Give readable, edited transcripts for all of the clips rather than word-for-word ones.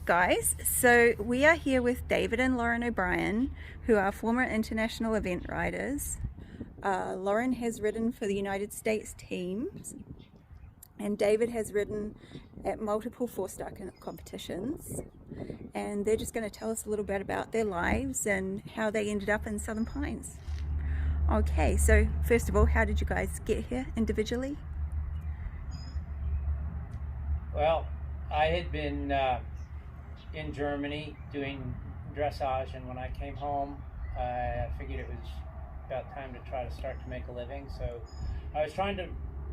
guys. So we are here with David and Lauren O'Brien, who are former international event riders. Lauren has ridden for the United States teams, and David has ridden at multiple four-star competitions. And they're just going to tell us a little bit about their lives and how they ended up in Southern Pines. Okay, so first of all, how did you guys get here individually? Well, I had been in Germany doing dressage, and when I came home, I figured it was about time to try to start to make a living. So I was trying to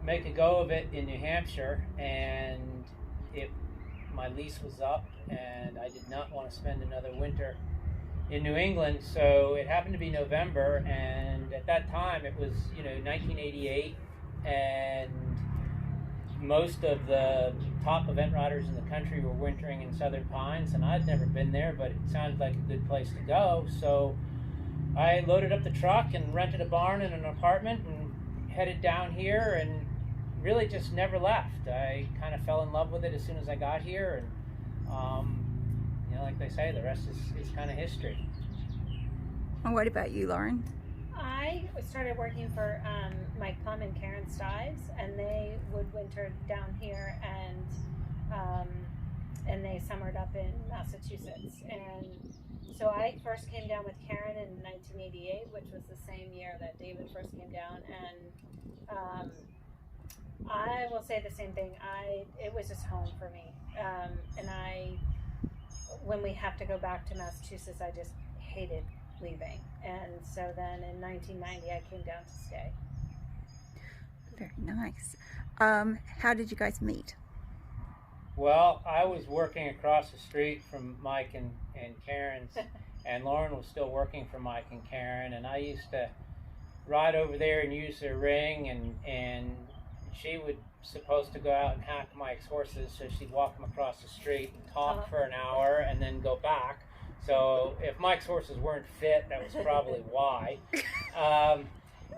make a go of it in New Hampshire, and my lease was up, and I did not want to spend another winter in New England. So it happened to be November, and at that time it was 1988, and most of the top event riders in the country were wintering in Southern Pines, and I'd never been there, but it sounded like a good place to go. So I loaded up the truck and rented a barn and an apartment and headed down here, and really just never left. I kind of fell in love with it as soon as I got here, and like they say, the rest is kind of history. And what about you, Lauren? I started working for Mike Plum and Karen Stives, and they would winter down here, and they summered up in Massachusetts. And so I first came down with Karen in 1988, which was the same year that David first came down. And I will say the same thing. It was just home for me. When we have to go back to Massachusetts, I just hated leaving. And so then in 1990, I came down to stay. Very nice. How did you guys meet? Well, I was working across the street from Mike and Karen's, and Lauren was still working for Mike and Karen, and I used to ride over there and use their ring, and she was supposed to go out and hack Mike's horses, so she'd walk them across the street and talk for an hour and then go back. So if Mike's horses weren't fit, that was probably why.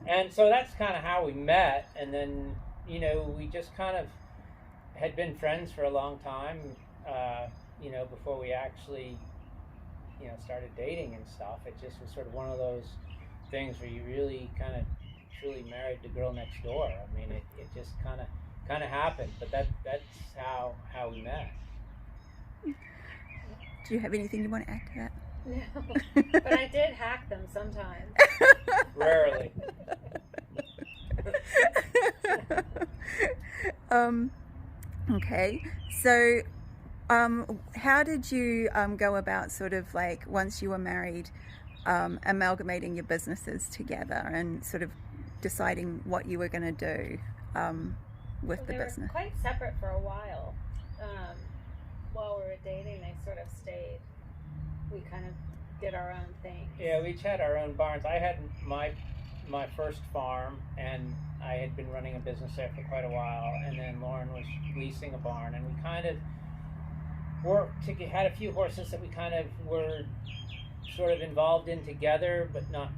And so that's kind of how we met. And then, we just kind of had been friends for a long time, before we actually, started dating and stuff. It just was sort of one of those things where you really kind of truly married the girl next door. I mean, it just kind of happened, but that's how we met. Do you have anything you want to add to that? No, but I did hack them sometimes. Rarely. Okay, so how did you go about sort of like, once you were married, amalgamating your businesses together and sort of deciding what you were going to do with the business? They were quite separate for a while. While we were dating, they sort of stayed. We kind of did our own thing. Yeah, we each had our own barns. I had my first farm, and I had been running a business there for quite a while, and then Lauren was leasing a barn, and we kind of had a few horses that we kind of were sort of involved in together, but not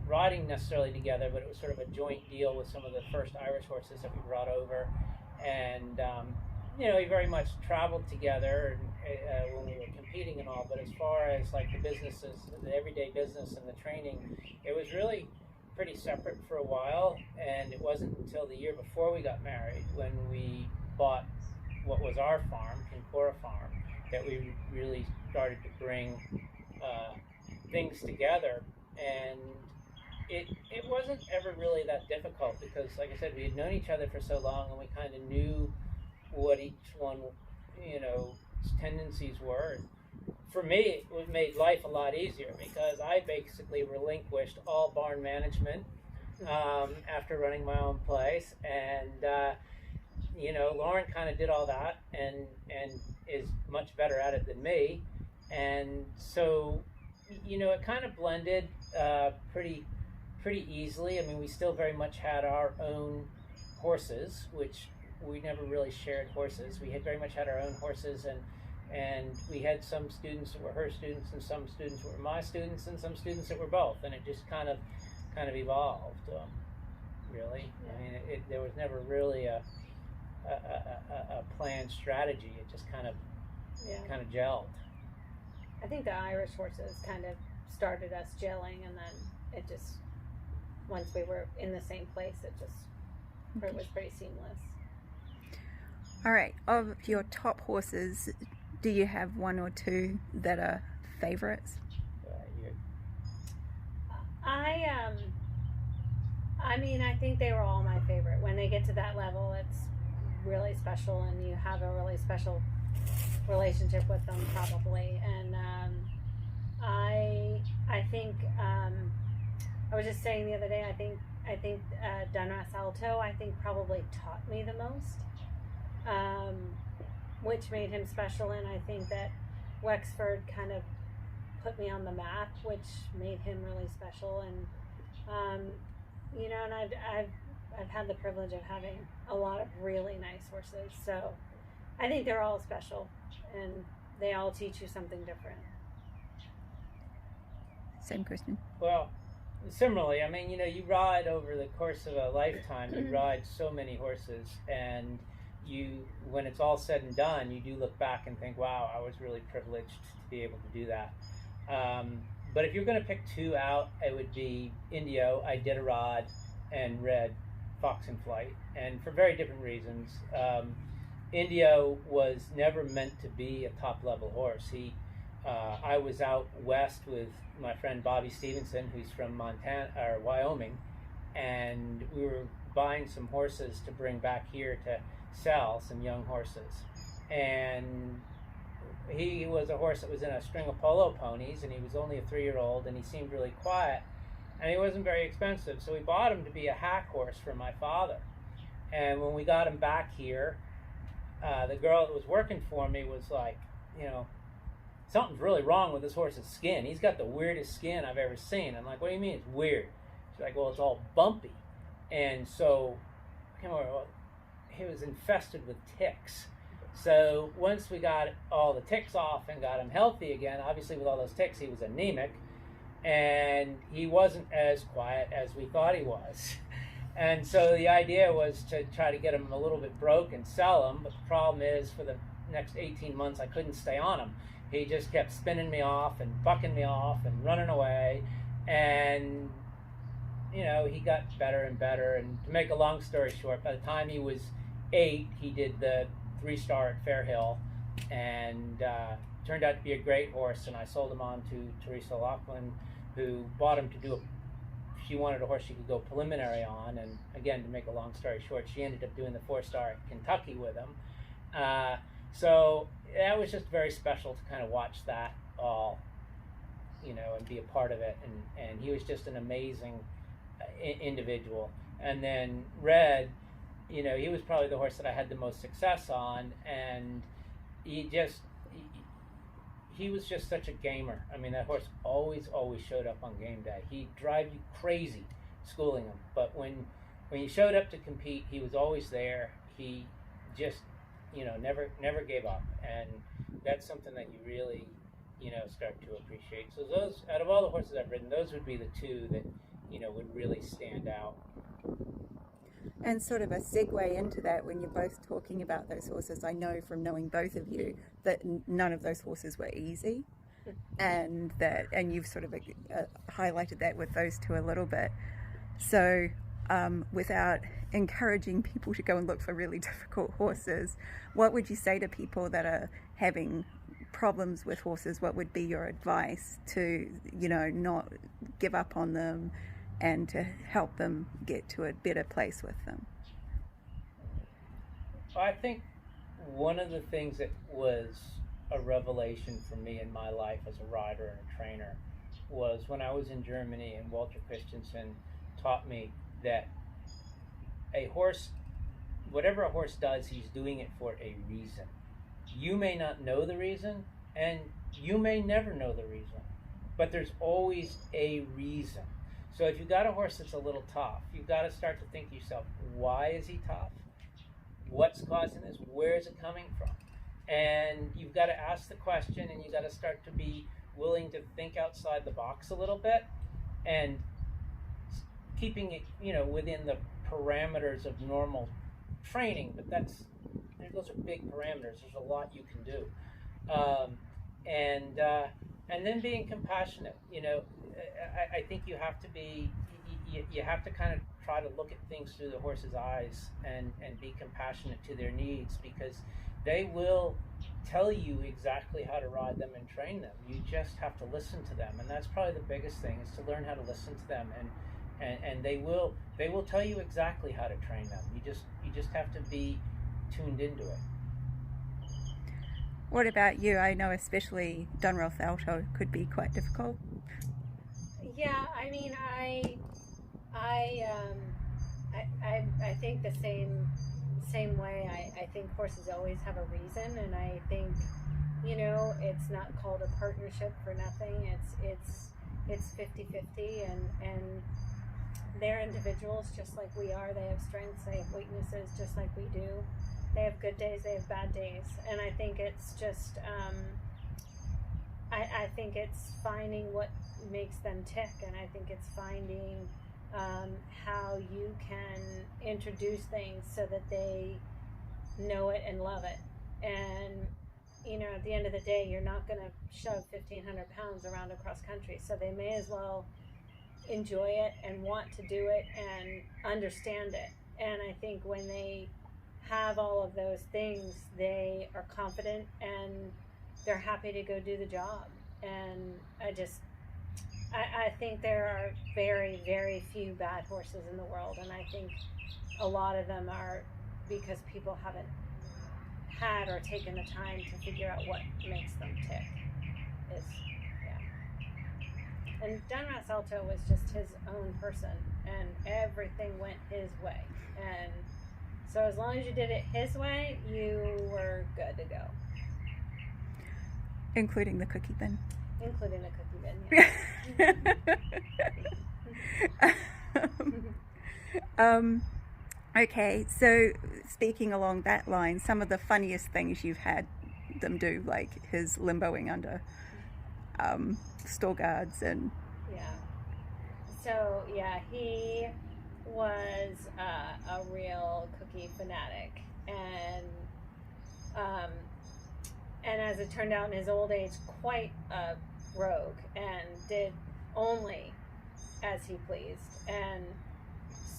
riding necessarily together, but it was sort of a joint deal with some of the first Irish horses that we brought over, and we very much traveled together when we were competing and all, but as far as like the businesses, the everyday business and the training, it was really pretty separate for a while. And it wasn't until the year before we got married, when we bought what was our farm, Kincora Farm, that we really started to bring things together. And it wasn't ever really that difficult, because like I said, we had known each other for so long, and we kind of knew what each one, tendencies were. And for me, it made life a lot easier, because I basically relinquished all barn management after running my own place, and Lauren kind of did all that and is much better at it than me, and so it kind of blended pretty easily. I mean, we still very much had our own horses, which we never really shared horses. We had very much had our own horses, and we had some students that were her students, and some students that were my students, and some students that were both, and it just kind of evolved. Really, I mean, there was never really a planned strategy. It just kind of gelled. I think the Irish horses kind of started us gelling, and then it just, once we were in the same place, it was pretty seamless. All right. Of your top horses, do you have one or two that are favorites? I mean, I think they were all my favorite. When they get to that level, it's really special, and you have a really special relationship with them, probably. And I think I was just saying the other day, I think Donras Alto, I think, probably taught me the most, which made him special. And I think that Wexford kind of put me on the map, which made him really special. And you know, and I've had the privilege of having a lot of really nice horses, so I think they're all special, and they all teach you something different. Same question. Well, similarly, I mean, you know, you ride over the course of a lifetime, you ride so many horses, and when it's all said and done, you do look back and think, wow, I was really privileged to be able to do that. But if you're going to pick two out, it would be Indio, Iditarod, and Red, Fox in Flight, and for very different reasons. Indio was never meant to be a top-level horse. I was out west with my friend Bobby Stevenson, who's from Wyoming, and we were buying some horses to bring back here to sell, some young horses. And he was a horse that was in a string of polo ponies, and he was only a 3-year-old, and he seemed really quiet, and he wasn't very expensive, so we bought him to be a hack horse for my father. And when we got him back here, the girl that was working for me was like, you know, something's really wrong with this horse's skin. He's got the weirdest skin I've ever seen. I'm like, what do you mean it's weird? She's like, well, it's all bumpy. And so, he was infested with ticks. So once we got all the ticks off and got him healthy again, obviously with all those ticks, he was anemic, and he wasn't as quiet as we thought he was. And so the idea was to try to get him a little bit broke and sell him, but the problem is for the next 18 months, I couldn't stay on him. He just kept spinning me off and bucking me off and running away, and you know, he got better and better. And to make a long story short, by the time he was 8, he did the 3-star at Fairhill, and turned out to be a great horse. And I sold him on to Teresa Laughlin, who bought him to do she wanted a horse she could go preliminary on. And again, to make a long story short, she ended up doing the 4-star at Kentucky with him. So that was just very special to kind of watch that all, you know, and be a part of it. And he was just an amazing individual. And then Red, you know, he was probably the horse that I had the most success on, and he was just such a gamer. I mean, that horse always showed up on game day. He'd drive you crazy schooling him, but when he showed up to compete, he was always there. He just, you know, never gave up, and that's something that you really, you know, start to appreciate. So those, out of all the horses I've ridden, those would be the two that, you know, would really stand out. And sort of a segue into that, when you're both talking about those horses, I know from knowing both of you that none of those horses were easy, and you've sort of highlighted that with those two a little bit. So without encouraging people to go and look for really difficult horses, what would you say to people that are having problems with horses? What would be your advice to, you know, not give up on them and to help them get to a better place with them? I think one of the things that was a revelation for me in my life as a rider and a trainer was when I was in Germany, and Walter Christensen taught me that a horse, whatever a horse does, he's doing it for a reason. You may not know the reason, and you may never know the reason, but there's always a reason. So if you've got a horse that's a little tough, you've got to start to think to yourself, why is he tough? What's causing this? Where is it coming from? And you've got to ask the question, and you've got to start to be willing to think outside the box a little bit, and keeping it, you know, within the parameters of normal training. But those are big parameters. There's a lot you can do. And then being compassionate. I think you have to be, you have to kind of try to look at things through the horse's eyes and be compassionate to their needs, because they will tell you exactly how to ride them and train them. You just have to listen to them, and that's probably the biggest thing, is to learn how to listen to them, and they will tell you exactly how to train them. You just have to be tuned into it. What about you? I know especially Dunross Alto could be quite difficult. Yeah, I mean, I think the same way. I think horses always have a reason, and I think, it's not called a partnership for nothing. It's 50-50, and they're individuals just like we are. They have strengths, they have weaknesses, just like we do. They have good days, they have bad days, and I think it's just I think it's finding what makes them tick, and I think it's finding how you can introduce things so that they know it and love it. And at the end of the day, you're not going to shove 1,500 pounds around across country, so they may as well enjoy it and want to do it and understand it. And I think when they have all of those things, they are confident and they're happy to go do the job. And I think there are very, very few bad horses in the world, and I think a lot of them are because people haven't had or taken the time to figure out what makes them tick. And Dunross Alto was just his own person, and everything went his way. And so as long as you did it his way, you were good to go. Including the cookie bin. Including the cookie bin, yeah. Okay, so speaking along that line, some of the funniest things you've had them do, like his limboing under store guards and... Yeah. So, yeah, he was a real cookie fanatic, and as it turned out in his old age, quite a rogue, and did only as he pleased. And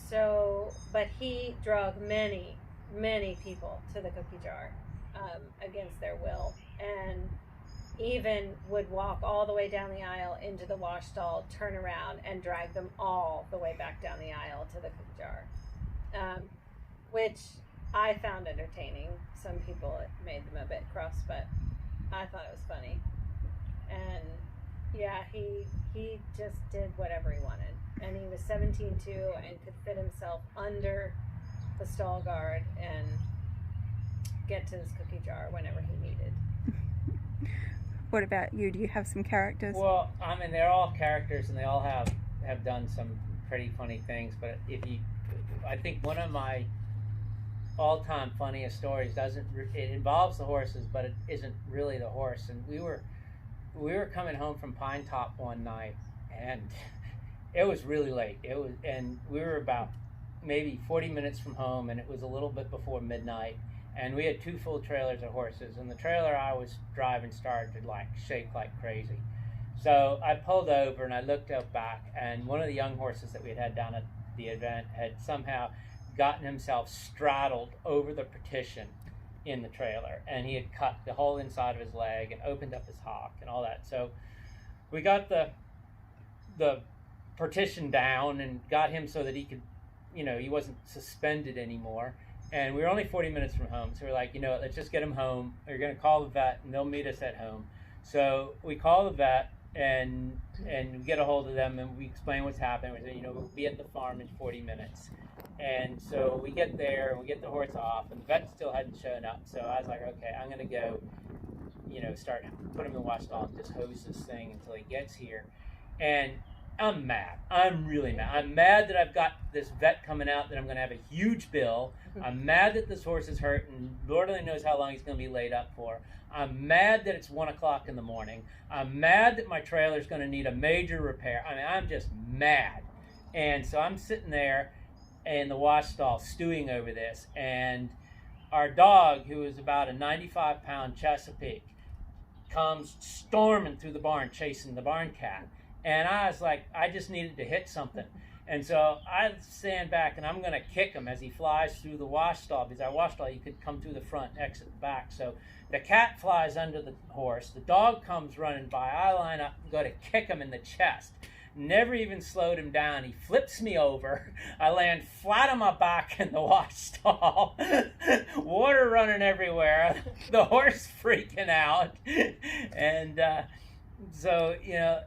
so, but he drug many, many people to the cookie jar against their will, and even would walk all the way down the aisle into the wash stall, turn around, and drag them all the way back down the aisle to the cookie jar, which I found entertaining. Some people, it made them a bit cross, but I thought it was funny. And yeah, he just did whatever he wanted, and he was 17 too, and could fit himself under the stall guard and get to his cookie jar whenever he needed. What about you? Do you have some characters? Well, I mean, they're all characters, and they all have done some pretty funny things. But I think one of my all-time funniest stories it involves the horses, but it isn't really the horse. And we were coming home from Pine Top one night, and it was really late. And we were about maybe 40 minutes from home, and it was a little bit before midnight. And we had 2 full trailers of horses, and the trailer I was driving started to shake like crazy. So I pulled over and I looked out back, and one of the young horses that we had down at the event had somehow gotten himself straddled over the partition in the trailer, and he had cut the whole inside of his leg and opened up his hock and all that. So we got the partition down and got him so that he could, he wasn't suspended anymore. And we were only 40 minutes from home, so we're like, let's just get him home. We're going to call the vet, and they'll meet us at home. So we call the vet and get a hold of them, and we explain what's happened. We say, we'll be at the farm in 40 minutes. And so we get there, and we get the horse off, and the vet still hadn't shown up. So I was like, okay, I'm going to go, start put him in the wash stall and just hose this thing until he gets here. And I'm mad. I'm really mad. I'm mad that I've got this vet coming out that I'm going to have a huge bill. I'm mad that this horse is hurt, and Lord only knows how long he's going to be laid up for. I'm mad that it's 1 o'clock in the morning. I'm mad that my trailer's going to need a major repair. I mean, I'm just mad. And so I'm sitting there in the wash stall stewing over this, and our dog, who is about a 95-pound Chesapeake, comes storming through the barn chasing the barn cat. And I was like, I just needed to hit something. And so I stand back and I'm going to kick him as he flies through the wash stall, because our wash stall, you could come through the front, exit the back. So the cat flies under the horse. The dog comes running by. I line up and go to kick him in the chest. Never even slowed him down. He flips me over. I land flat on my back in the wash stall. Water running everywhere. The horse freaking out. And so, you know,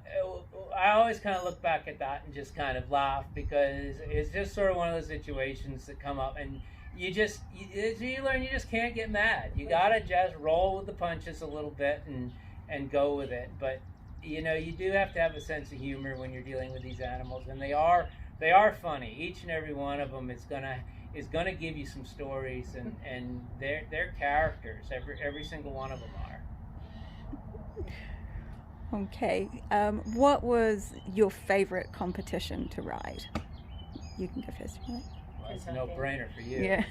I always kind of look back at that and just kind of laugh, because it's just sort of one of those situations that come up, and you learn you just can't get mad. You gotta just roll with the punches a little bit and go with it. But you know, you do have to have a sense of humor when you're dealing with these animals, and they are funny. Each and every one of them is gonna give you some stories, and they're characters. Every single one of them are. Okay. What was your favorite competition to ride? You can go first. Right? Well, it's a no-brainer for you. Yeah.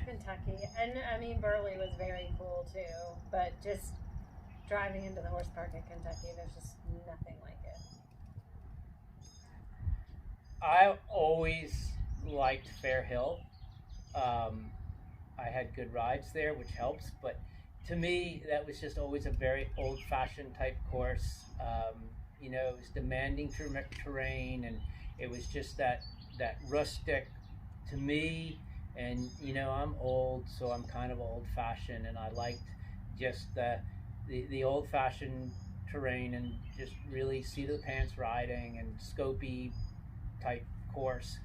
Kentucky. And I mean, Burley was very cool too, but just driving into the horse park in Kentucky, there's just nothing like it. I always liked Fair Hill. I had good rides there, which helps, but to me, that was just always a very old-fashioned type course. You know, it was demanding terrain, and it was just that rustic to me. And you know, I'm old, so I'm kind of old-fashioned, and I liked just the old-fashioned terrain and just really seat of the pants riding and scopy type course.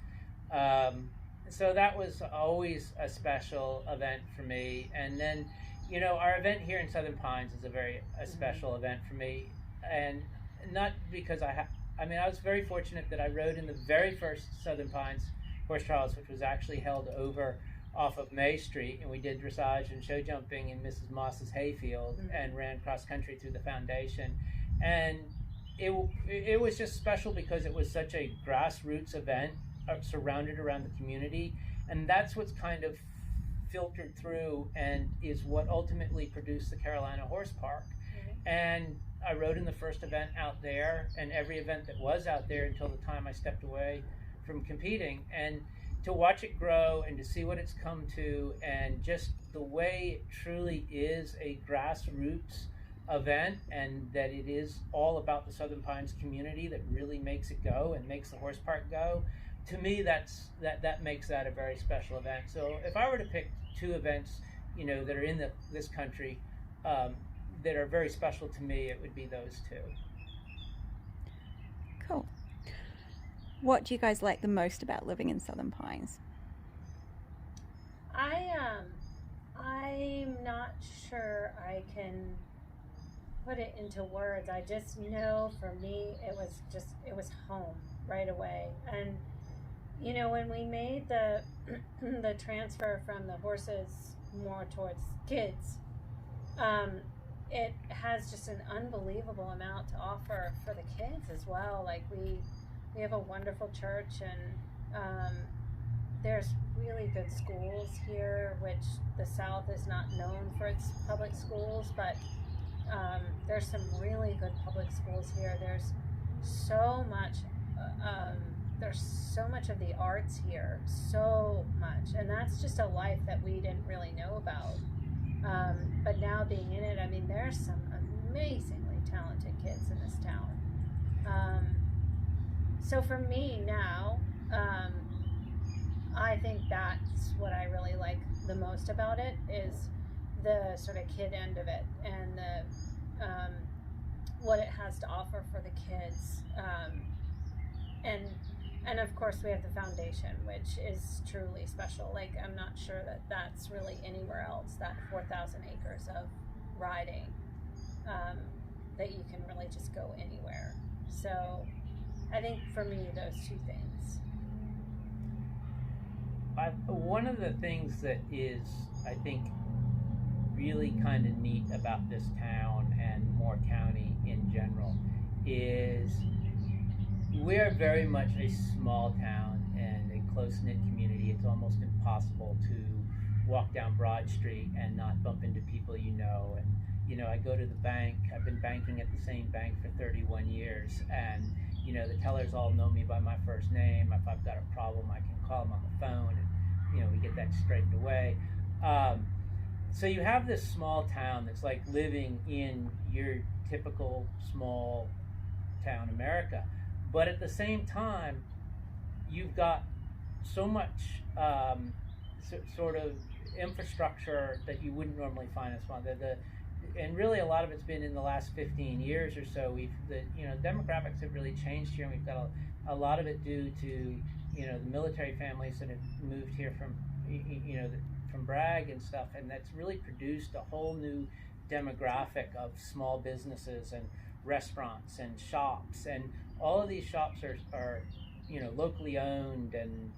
So that was always a special event for me. And then, you know, our event here in Southern Pines is a special event for me, and not because I was very fortunate that I rode in the very first Southern Pines horse trials, which was actually held over off of May Street, and we did dressage and show jumping in Mrs. Moss's hayfield, and ran cross country through the foundation. And it was just special because it was such a grassroots event surrounded around the community, and that's what's kind of filtered through and is what ultimately produced the Carolina Horse Park. And I rode in the first event out there, and every event that was out there until the time I stepped away from competing. And to watch it grow and to see what it's come to, and just the way it truly is a grassroots event, and that it is all about the Southern Pines community that really makes it go and makes the horse park go. To me, that makes that a very special event. So if I were to pick two events, you know, that are in this country that are very special to me, it would be those two. Cool. What do you guys like the most about living in Southern Pines? I'm not sure I can put it into words. I just know for me it was home right away. And you know, when we made the transfer from the horses more towards kids, it has just an unbelievable amount to offer for the kids as well. Like we have a wonderful church, and there's really good schools here, which the South is not known for its public schools, but there's some really good public schools here. There's so much of the arts here, so much, and that's just a life that we didn't really know about. But now being in it, I mean, there's some amazingly talented kids in this town. So for me now, I think that's what I really like the most about it, is the sort of kid end of it, and the what it has to offer for the kids. And of course we have the foundation, which is truly special. Like, I'm not sure that that's really anywhere else, that 4,000 acres of riding, that you can really just go anywhere. So I think for me, those two things. One of the things that is, I think, really kind of neat about this town and Moore County in general is we're very much a small town and a close-knit community. It's almost impossible to walk down Broad Street and not bump into people you know. And I go to the bank. I've been banking at the same bank for 31 years, and the tellers all know me by my first name. If I've got a problem, I can call them on the phone, and we get that straightened away. So you have this small town that's like living in your typical small town America, but at the same time, you've got so much sort of infrastructure that you wouldn't normally find in small. And really, a lot of it's been in the last 15 years or so. Demographics have really changed here, and we've got a lot of it due to the military families that have moved here from from Bragg and stuff, and that's really produced a whole new demographic of small businesses and restaurants and shops, and all of these shops are locally owned, and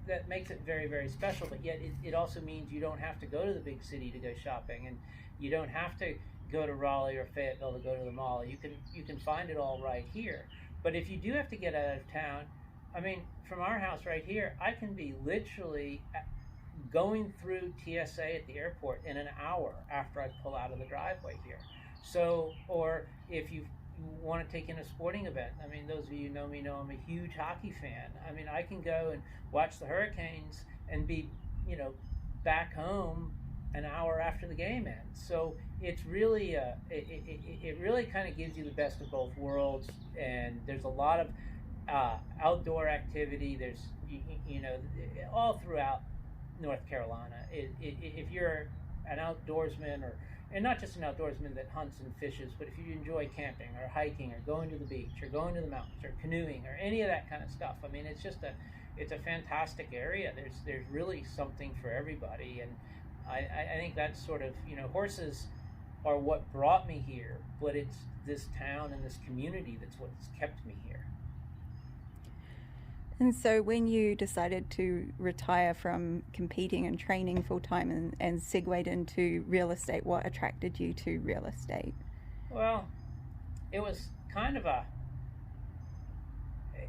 that makes it very, very special. But yet it also means you don't have to go to the big city to go shopping, and you don't have to go to Raleigh or Fayetteville to go to the mall. You can find it all right here. But if you do have to get out of town, I mean, from our house right here, I can be literally going through TSA at the airport in an hour after I pull out of the driveway here. So, or if you want to take in a sporting event, I mean, those of you who know me know I'm a huge hockey fan. I mean, I can go and watch the Hurricanes and be, back home an hour after the game ends. So it's really, it really kind of gives you the best of both worlds, and there's a lot of outdoor activity. There's, all throughout North Carolina. If you're an outdoorsman, and not just an outdoorsman that hunts and fishes, but if you enjoy camping or hiking or going to the beach or going to the mountains or canoeing or any of that kind of stuff, I mean, it's a fantastic area. There's really something for everybody, and I think that's sort of, horses are what brought me here, but it's this town and this community that's what's kept me here. And so when you decided to retire from competing and training full-time and segued into real estate, what attracted you to real estate? Well, it was kind of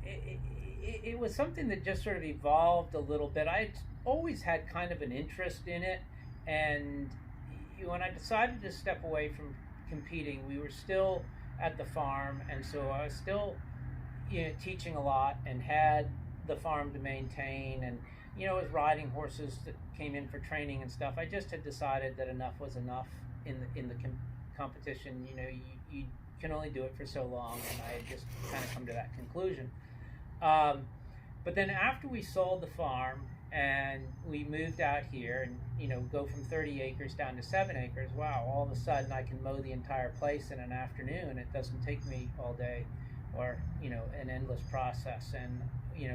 it was something that just sort of evolved a little bit. I'd always had kind of an interest in it, and when I decided to step away from competing, we were still at the farm, and so I was still teaching a lot and had the farm to maintain, and was riding horses that came in for training and stuff. I just had decided that enough was enough in the competition. You can only do it for so long, and I had just kind of come to that conclusion. But then after we sold the farm and we moved out here, and go from 30 acres down to 7 acres, wow, all of a sudden I can mow the entire place in an afternoon. It doesn't take me all day, or an endless process. And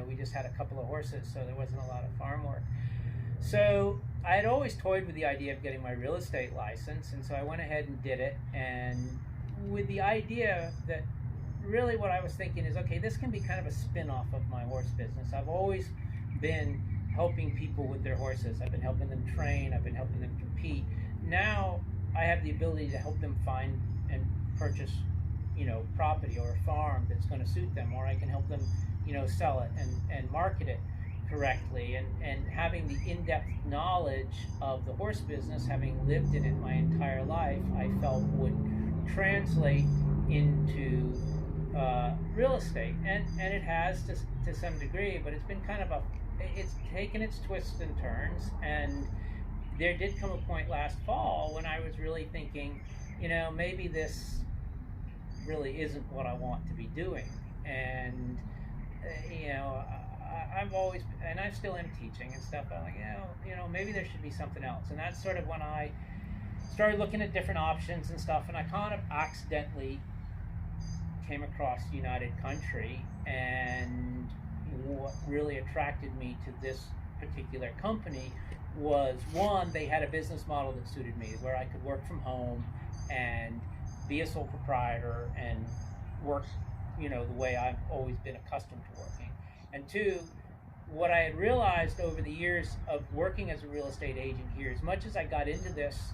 we just had a couple of horses, so there wasn't a lot of farm work. So I had always toyed with the idea of getting my real estate license, and so I went ahead and did it, and with the idea that really what I was thinking is, okay, this can be kind of a spin-off of my horse business. I've always been helping people with their horses. I've been helping them train, I've been helping them compete. Now I have the ability to help them find and purchase property or a farm that's going to suit them, or I can help them sell it and market it correctly, and having the in-depth knowledge of the horse business, having lived in it my entire life, I felt would translate into real estate, and it has to some degree, but it's been kind of it's taken its twists and turns, and there did come a point last fall when I was really thinking, maybe this really isn't what I want to be doing. And I've always, and I still am teaching and stuff, I'm like, maybe there should be something else. And that's sort of when I started looking at different options and stuff, and I kind of accidentally came across United Country, and what really attracted me to this particular company was, one, they had a business model that suited me, where I could work from home and be a sole proprietor and work, the way I've always been accustomed to working. And two, what I had realized over the years of working as a real estate agent here, as much as I got into this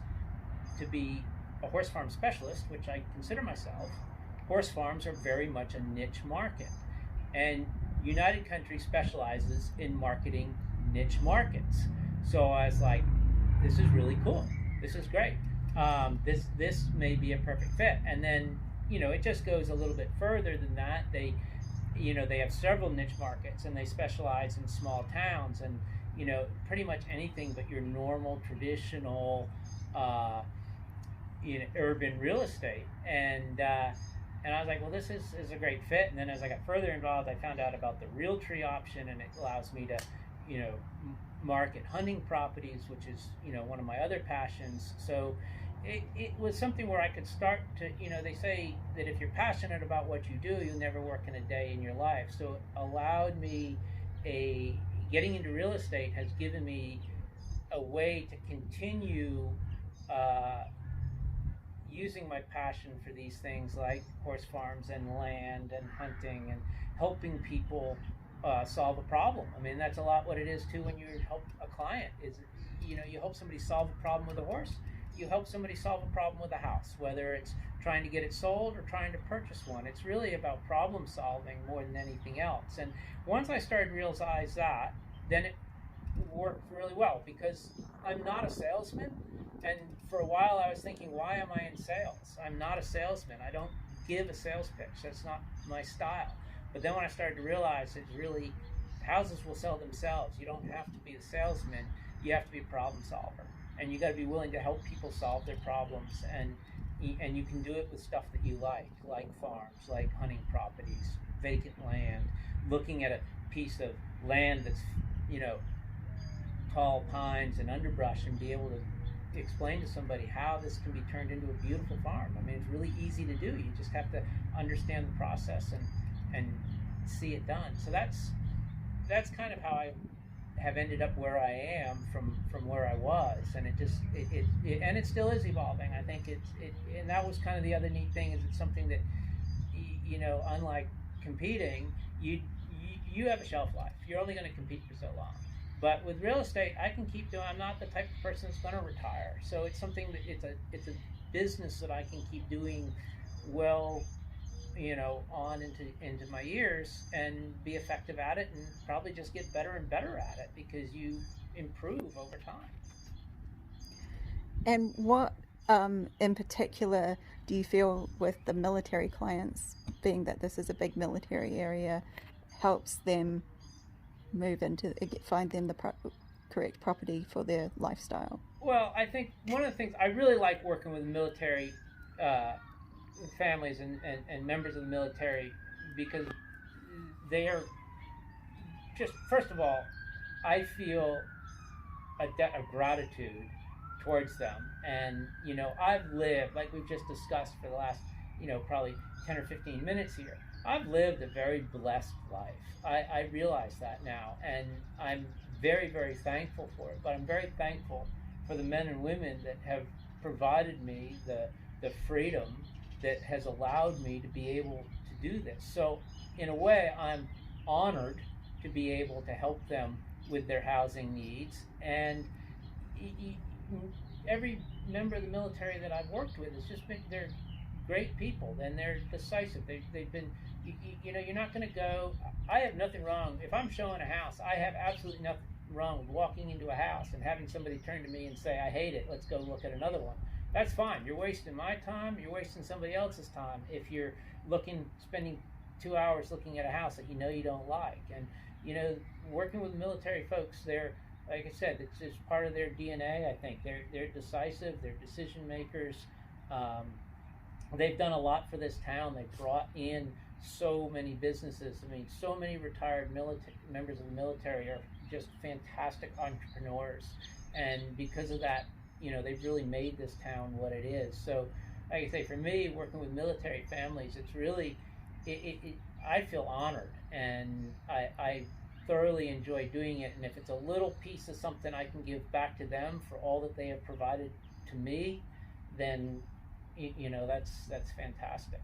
to be a horse farm specialist, which I consider myself, horse farms are very much a niche market. And United Country specializes in marketing niche markets. So I was like, this is really cool. This is great. this may be a perfect fit. And then, it just goes a little bit further than that. They have several niche markets, and they specialize in small towns, and pretty much anything but your normal traditional urban real estate. And I was like, well, this is a great fit. And then as I got further involved, I found out about the Realtree option, and it allows me to market hunting properties, which is one of my other passions. So it was something where I could start to, they say that if you're passionate about what you do, you'll never work in a day in your life. So it allowed me getting into real estate has given me a way to continue using my passion for these things like horse farms and land and hunting and helping people solve a problem. I mean, that's a lot what it is too when you help a client. Is you help somebody solve a problem with a horse. You help somebody solve a problem with a house, whether it's trying to get it sold or trying to purchase one. It's really about problem solving more than anything else. And once I started to realize that, then it worked really well, because I'm not a salesman. And for a while I was thinking, why am I in sales? I'm not a salesman. I don't give a sales pitch. That's not my style. But then when I started to realize it's really, houses will sell themselves. You don't have to be a salesman. You have to be a problem solver. And you got to be willing to help people solve their problems. And you can do it with stuff that you like farms, like hunting properties, vacant land, looking at a piece of land that's, tall pines and underbrush, and be able to explain to somebody how this can be turned into a beautiful farm. I mean, it's really easy to do. You just have to understand the process and see it done. So that's kind of how I have ended up where I am from where I was, and and it still is evolving. I think and that was kind of the other neat thing, is it's something that unlike competing, you have a shelf life. You're only going to compete for so long. But with real estate, I can keep doing. I'm not the type of person that's going to retire. So it's something that it's a business that I can keep doing well, on into my years, and be effective at it, and probably just get better and better at it, because you improve over time. And what in particular do you feel with the military clients, being that this is a big military area, helps them find them the correct property for their lifestyle? Well, I think one of the things I really like working with military families and members of the military, because they are just, first of all, I feel a debt of gratitude towards them. And I've lived, like we've just discussed for the last probably 10 or 15 minutes here, I've lived a very blessed life. I realize that now, and I'm very, very thankful for it. But I'm very thankful for the men and women that have provided me the freedom that has allowed me to be able to do this. So in a way, I'm honored to be able to help them with their housing needs. And every member of the military that I've worked with has just been, they're great people, and they're decisive. They've been, you're not going to go, I have nothing wrong. If I'm showing a house, I have absolutely nothing wrong with walking into a house and having somebody turn to me and say, I hate it, let's go look at another one. That's fine. You're wasting my time, you're wasting somebody else's time if you're spending 2 hours looking at a house that you don't like. And working with military folks, they're, like I said, it's just part of their DNA. I think they're decisive, they're decision makers. They've done a lot for this town. They've brought in so many businesses. I mean, so many retired members of the military are just fantastic entrepreneurs, and because of that, they've really made this town what it is. So, like I say, for me, working with military families, it's really, I feel honored, and I thoroughly enjoy doing it. And if it's a little piece of something I can give back to them for all that they have provided to me, then that's fantastic.